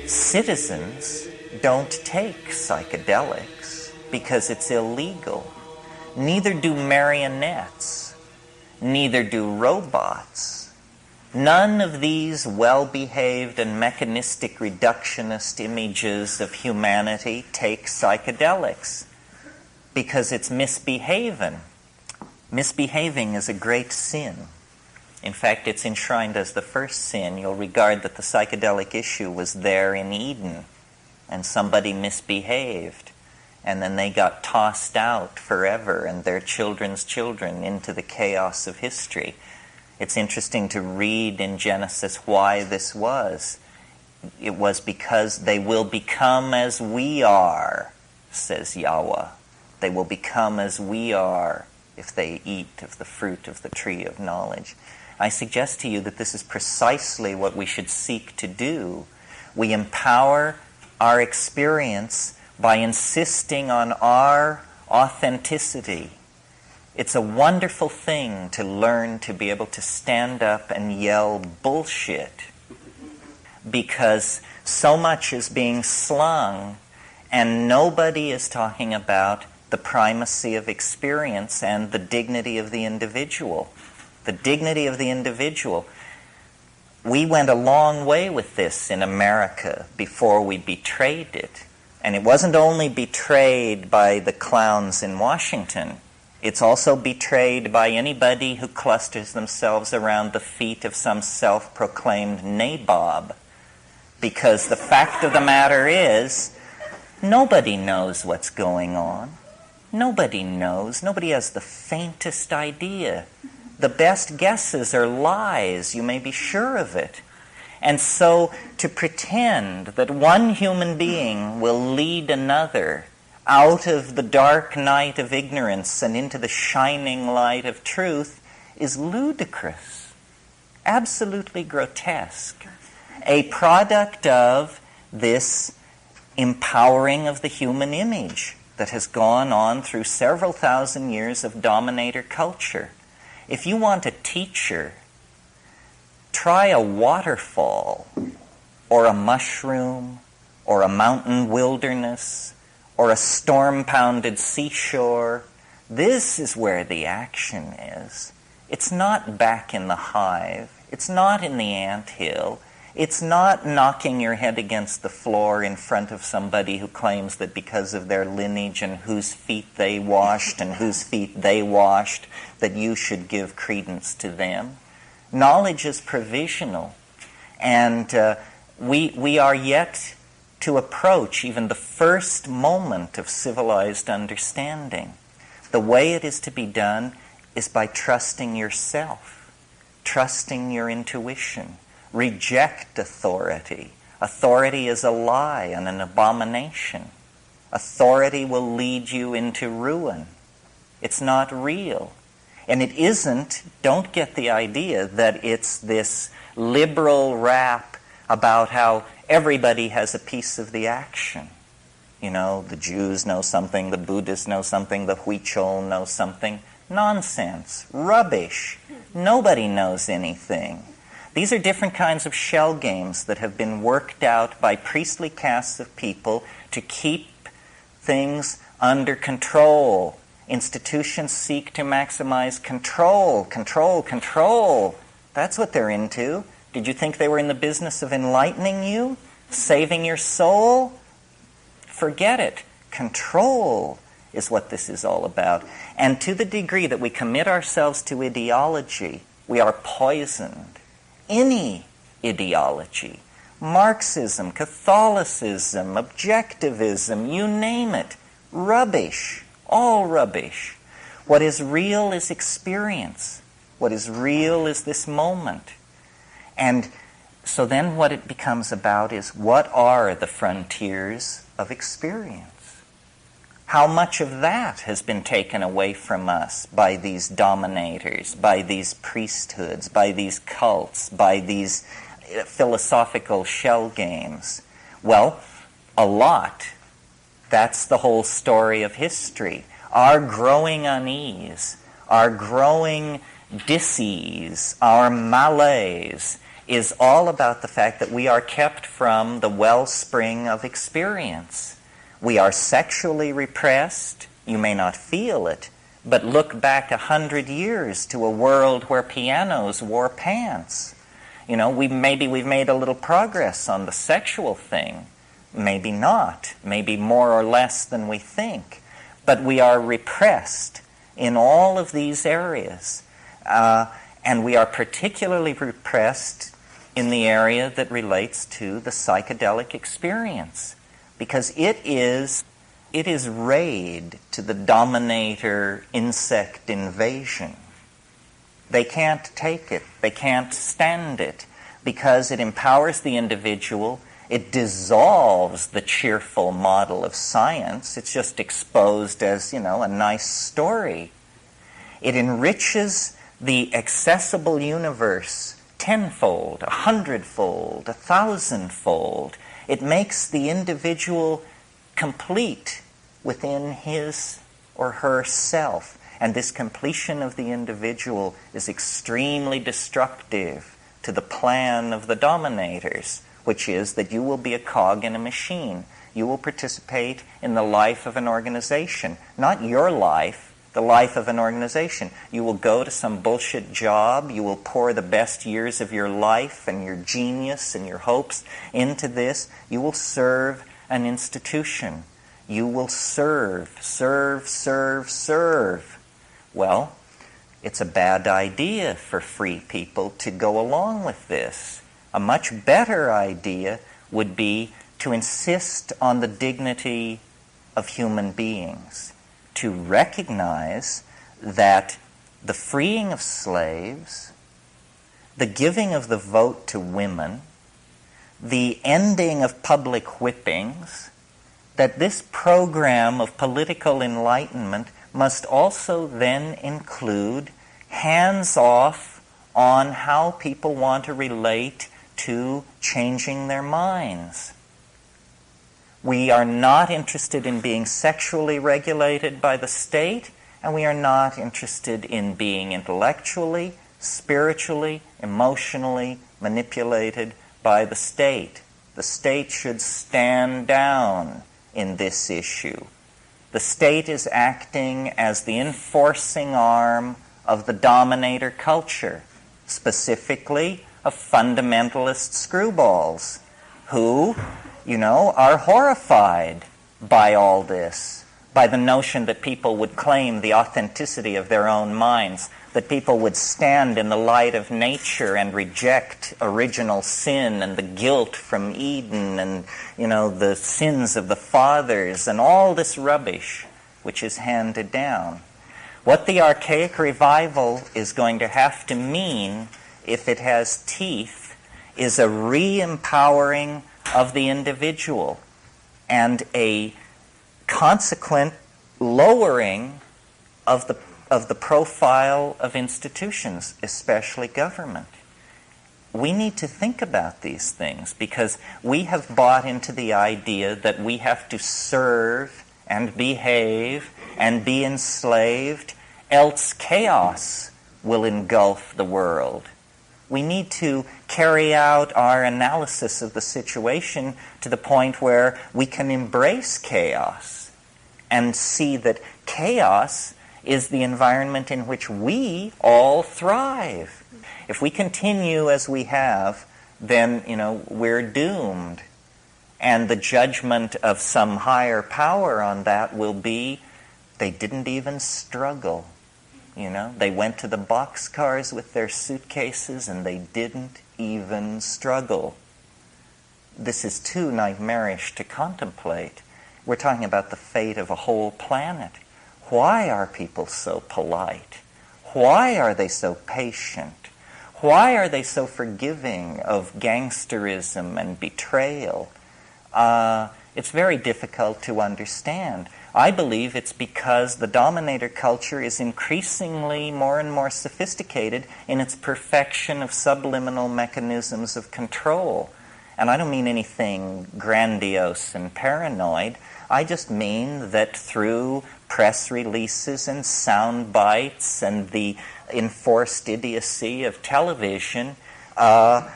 Citizens don't take psychedelics because it's illegal. Neither do marionettes. Neither do robots. None of these well-behaved and mechanistic reductionist images of humanity take psychedelics because it's misbehaving. Misbehaving is a great sin. In fact, it's enshrined as the first sin. You'll regard that the psychedelic issue was there in Eden, and somebody misbehaved, and then they got tossed out forever, and their children's children into the chaos of history. It's interesting to read in Genesis why this was. It was because they will become as we are, says Yahweh. They will become as we are if they eat of the fruit of the tree of knowledge. I suggest to you that this is precisely what we should seek to do. We empower our experience by insisting on our authenticity. It's a wonderful thing to learn to be able to stand up and yell bullshit, because so much is being slung and nobody is talking about the primacy of experience and the dignity of the individual. The dignity of the individual. We went a long way with this in America before we betrayed it. And it wasn't only betrayed by the clowns in Washington. It's also betrayed by anybody who clusters themselves around the feet of some self-proclaimed nabob. Because the fact of the matter is, nobody knows what's going on. Nobody knows. Nobody has the faintest idea. The best guesses are lies, you may be sure of it. And so to pretend that one human being will lead another out of the dark night of ignorance and into the shining light of truth is ludicrous, absolutely grotesque, a product of this empowering of the human image that has gone on through several thousand years of dominator culture. If you want a teacher, try a waterfall, or a mushroom, or a mountain wilderness, or a storm-pounded seashore. This is where the action is. It's not back in the hive. It's not in the anthill. It's not knocking your head against the floor in front of somebody who claims that because of their lineage and whose feet they washed and whose feet they washed, that you should give credence to them. Knowledge is provisional, and we are yet to approach even the first moment of civilized understanding. The way it is to be done is by trusting yourself, trusting your intuition. Reject authority. Authority is a lie and an abomination. Authority will lead you into ruin. It's not real. And it isn't, don't get the idea that it's this liberal rap about how everybody has a piece of the action. You know, the Jews know something, the Buddhists know something, the Huichol know something. Nonsense. Rubbish. Nobody knows anything. These are different kinds of shell games that have been worked out by priestly castes of people to keep things under control. Institutions seek to maximize control, control, control. That's what they're into. Did you think they were in the business of enlightening you? Saving your soul? Forget it. Control is what this is all about. And to the degree that we commit ourselves to ideology, we are poisoned. Any ideology, Marxism, Catholicism, objectivism, you name it, rubbish, all rubbish. What is real is experience. What is real is this moment. And so then what it becomes about is, what are the frontiers of experience? How much of that has been taken away from us by these dominators, by these priesthoods, by these cults, by these philosophical shell games? Well, a lot. That's the whole story of history. Our growing unease, our growing dis-ease, our malaise is all about the fact that we are kept from the wellspring of experience. We are sexually repressed. You may not feel it, but look back 100 years to a world where pianos wore pants. You know, maybe we've made a little progress on the sexual thing. Maybe not. Maybe more or less than we think. But we are repressed in all of these areas. And we are particularly repressed in the area that relates to the psychedelic experience. Because it is raid to the dominator insect invasion. They can't take it. They can't stand it because it empowers the individual. It dissolves the cheerful model of science. It's just exposed as, a nice story. It enriches the accessible universe tenfold, 100-fold, 1,000-fold. It makes the individual complete within his or her self. And this completion of the individual is extremely destructive to the plan of the dominators, which is that you will be a cog in a machine. You will participate in the life of an organization. Not your life, the life of an organization. You will go to some bullshit job. You will pour the best years of your life and your genius and your hopes into this. You will serve an institution. You will serve. Well, it's a bad idea for free people to go along with this. A much better idea would be to insist on the dignity of human beings. to recognize that the freeing of slaves, the giving of the vote to women, the ending of public whippings, that this program of political enlightenment must also then include hands-off on how people want to relate to changing their minds. We are not interested in being sexually regulated by the state, and we are not interested in being intellectually, spiritually, emotionally manipulated by the state. The state should stand down in this issue. The state is acting as the enforcing arm of the dominator culture, specifically of fundamentalist screwballs who, are horrified by all this, by the notion that people would claim the authenticity of their own minds, that people would stand in the light of nature and reject original sin and the guilt from Eden and, the sins of the fathers and all this rubbish which is handed down. What the archaic revival is going to have to mean, if it has teeth, is a re-empowering of the individual and a consequent lowering of the profile of institutions, especially government. We need to think about these things because we have bought into the idea that we have to serve and behave and be enslaved, else chaos will engulf the world. We need to carry out our analysis of the situation to the point where we can embrace chaos and see that chaos is the environment in which we all thrive. If we continue as we have, then, we're doomed. And the judgment of some higher power on that will be, they didn't even struggle. They went to the boxcars with their suitcases and they didn't even struggle. This is too nightmarish to contemplate. We're talking about the fate of a whole planet. Why are people so polite? Why are they so patient? Why are they so forgiving of gangsterism and betrayal? It's very difficult to understand. I believe it's because the dominator culture is increasingly more and more sophisticated in its perfection of subliminal mechanisms of control. And I don't mean anything grandiose and paranoid. I just mean that through press releases and sound bites and the enforced idiocy of television, the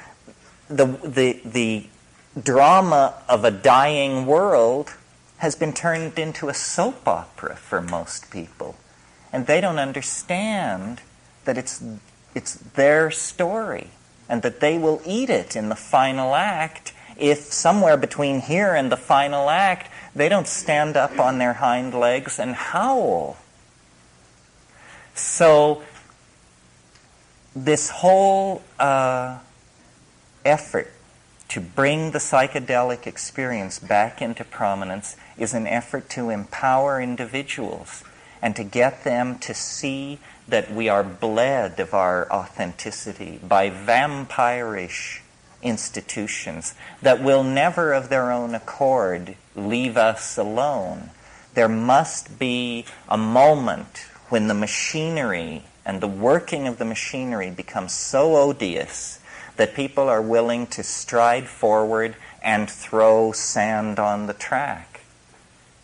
drama of a dying world has been turned into a soap opera for most people. And they don't understand that it's their story and that they will eat it in the final act if somewhere between here and the final act they don't stand up on their hind legs and howl. So this whole effort to bring the psychedelic experience back into prominence is an effort to empower individuals and to get them to see that we are bled of our authenticity by vampirish institutions that will never of their own accord leave us alone. There must be a moment when the machinery and the working of the machinery becomes so odious that people are willing to stride forward and throw sand on the track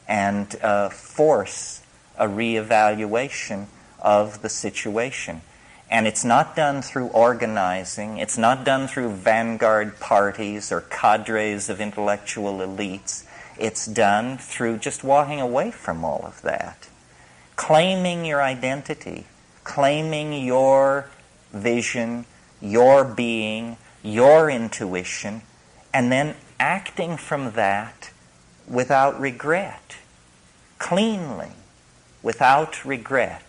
and force a reevaluation of the situation. And it's not done through organizing. It's not done through vanguard parties or cadres of intellectual elites. It's done through just walking away from all of that. Claiming your identity, claiming your vision, your being, your intuition, and then acting from that without regret, cleanly, without regret.